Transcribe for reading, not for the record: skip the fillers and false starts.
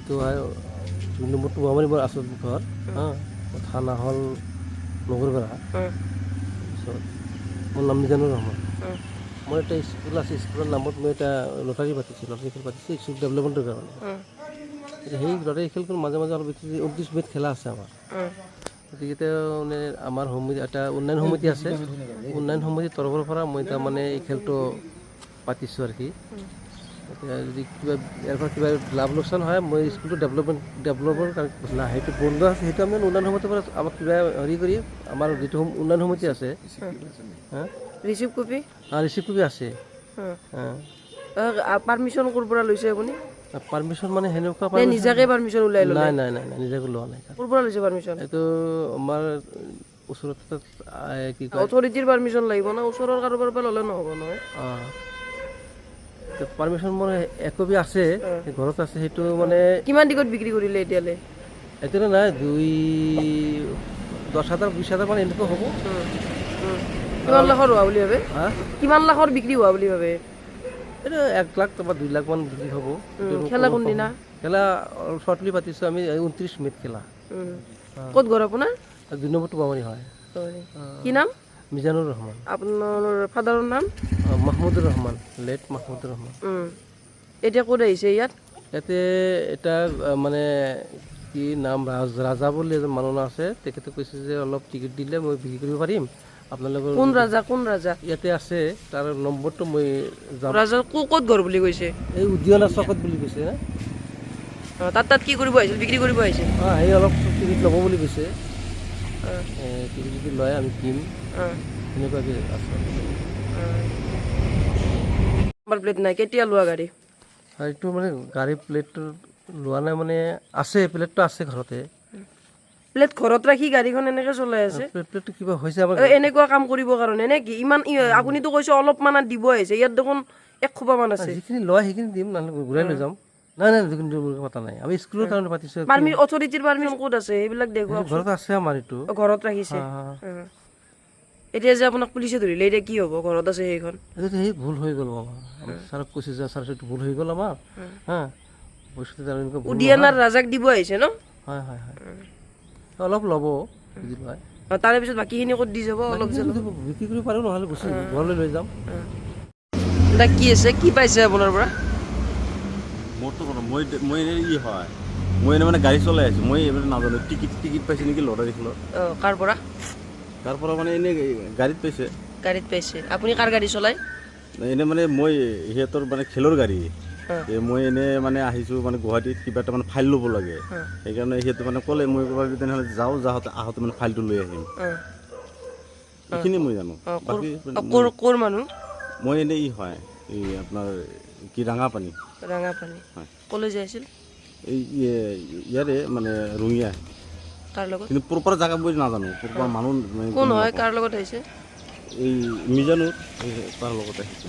সেইটো হয় 2 নম্বৰ টোৱামাৰী মোৰ আচল ঘৰ থানা হ'ল নগৰপাৰা। তাৰপিছত মোৰ নাম মিজানুৰ ৰহমান। মই এটা স্কুল আছে, স্কুলৰ নামত মই এটা লটাৰী পাতিছোঁ, লটাৰী খেল পাতিছোঁ স্কুল ডেভেলপমেণ্টৰ কাৰণে। সেই লটাৰী খেলখন মাজে মাজে অলপ 29 মেত খেলা আছে আমাৰ। গতিকে মানে আমাৰ সমিতি এটা উন্নয়ন সমিতি আছে, উন্নয়ন সমিতিৰ তৰফৰ পৰা মই তাৰমানে এই খেলটো পাতিছোঁ আৰু কি। এতিয়া যদি কিবা ইয়াৰ পৰা কিবা লাভ লোকচান হয় মই স্কুলটো ডেভেলপৰ কাৰণে সেইটো বন্ধ আছে, সেইটো আমি উন্নয়ন সমিতিৰ পৰা আমাক কিবা হেৰি কৰি আমাৰ যিটো উন্নয়ন সমিতি আছে ৰিচিভ কপি ৰিচিভ কপি আছে। পাৰ্মিশ্যন ক'ৰ পৰা লৈছে আপুনি? পাৰ্মিশ্যন মানে সেনেকুৱা নিজাকে পাৰ্মিশ্যন ওলাই ল'লে? নাই নিজাকৈ লোৱা নাই। ক'ৰ পৰা লৈছে পাৰ্মিশ্যন? এইটো আমাৰ ওচৰতে কি কয় অথৰিটিৰ পাৰ্মিশ্যন লাগিব না, ওচৰৰ কাৰোবাৰ পৰা ল'লে নহ'ব নহয়। পাৰ্মিশ্যন মোৰ এক কপি আছে, ঘৰত আছে। সেইটো মানে কিমান দিগত বিক্ৰী কৰিলে এতিয়ালৈ? এতিয়ালৈ নাই, 10,000 20,000 মান এনেকুৱা হ'ব। কিমান লাখৰ হোৱা বুলি ভাবে? কিমান লাখৰ বিক্ৰী হোৱা বুলি ভাবে? এইটো 1 লাখ বা 2 লাখ মান বিক্ৰী হ'ব। খেলা কোনদিনা? খেলা শ্বৰ্টলি পাতিছোঁ আমি 29 মেত খেলা। ক'ত ঘৰ আপোনাৰ? 2 নম্বৰ টোৱামাৰী হয়। কি নাম? মিজানুৰ ৰহমান। আপোনাৰ ফাদাৰৰ নাম? মাহমুদুৰ ৰহমান, লেট মাহমুদুৰ ৰহমান। এতিয়া ক'ত আহিছে ইয়াত? ইয়াতে এটা মানে কি নাম ৰাজা বুলি এজন মানুহ আছে, তেখেতে কৈছে যে অলপ টিকেট দিলে মই বিক্ৰী কৰিব পাৰিম আপোনালোকৰ। কোন ৰাজা? কোন ৰাজা? ইয়াতে আছে, তাৰ নম্বৰটো মই যাম। ৰাজা ক'ত ঘৰ বুলি কৈছে? এই উদ্যানা চকত বুলি কৈছে। তাত কি কৰিব আহিছিল? বিক্ৰী কৰিব আহিছিল? সেই অলপ টিকেট ল'ব বুলি কৈছে। টিকেট যদি লয় আমি কিম, সেনেকুৱাকৈ আছে। নাম্বাৰ প্লেট নাই, কেতিয়া লোৱা গাড়ী? এইটো মানে গাড়ী প্লেটটো লোৱা নাই, মানে আছে, প্লেটটো আছে ঘৰতে। প্লেট ঘৰত ৰাখি গাড়ীখন এনেকে চলাই আছে? প্লেটটো কিবা হৈছে আমাৰ এনেকুৱা কাম কৰিবৰ কাৰণে নে কি? ইমান আপুনিতো কৈছে অলপমান দিব আহিছে, ইয়াত দেখোন 1 খোপা মান আছে। যিখিনি লয় সেইখিনি দিম, নহ'লে ঘূৰাই লৈ যাম। নাই যিখিনি পতা নাই, আমি স্কুলৰ কাৰণে পাতিছোঁ। অথৰিটিৰ পাৰ্মিশ্যন ক'ত আছে সেইবিলাক দেখুৱাওক। ঘৰত আছে আমাৰ এইটো। ঘৰত ৰাখিছে? এতিয়া যে আপোনাক পুলিচে ধৰিলে, এতিয়া কি হ'ব? ঘৰত আছে সেইখন। সেই ভুল হৈ গ'ল আমাৰ, ছাৰক কৈছে যে ছাৰ সেইটো ভুল হৈ গ'ল আমাৰ। উদিয়ানাৰ ৰাজাক দিব আহিছে ন? হয় অলপ ল'ব বুজি পায়। তাৰে পিছত বাকীখিনি ক'ত দি যাব? অলপ বিক্ৰী কৰিব পাৰোঁ, নহ'লে গুচি ঘৰলৈ লৈ যাম। কি আছে, কি পাইছে আপোনাৰ পৰা? মোৰতো মই এনেই হয়, মই এনেই মানে গাড়ী চলাই আছোঁ, মই এইবিলাক নাজানো। টিকেট পাইছে নেকি লটাৰী খেলত? কাৰ পৰা? তাৰ পৰা মানে এনেই গাড়ীত পাইছে। গাড়ীত পাইছে? আপুনি কাৰ গাড়ী চলাই? এনেই মানে মই সিহঁতৰ মানে খেলৰ গাড়ী। মই এনেই মানে আহিছোঁ মানে গুৱাহাটীত কিবা এটা মানে ফাইল ল'ব লাগে, সেইকাৰণে সিহঁতে মানে ক'লে মই তেনেহ'লে আহোঁতে মানে ফাইলটো লৈ আহিম। এইখিনি মই জানো। ক'ৰ মানুহ? মই এনেই হয় এই আপোনাৰ কি ৰাঙাপানী। হয়। ক'লৈ যাই আছিল? এই ইয়াৰে মানে ৰঙিয়া। কাৰ লগত? কিন্তু প্ৰপাৰ জেগা বুলি নাজানো, প্ৰপাৰ মানুহ কোন হয়, কাৰ লগত আহিছে? এই মিজানুৰ তাৰ লগত আহিছে।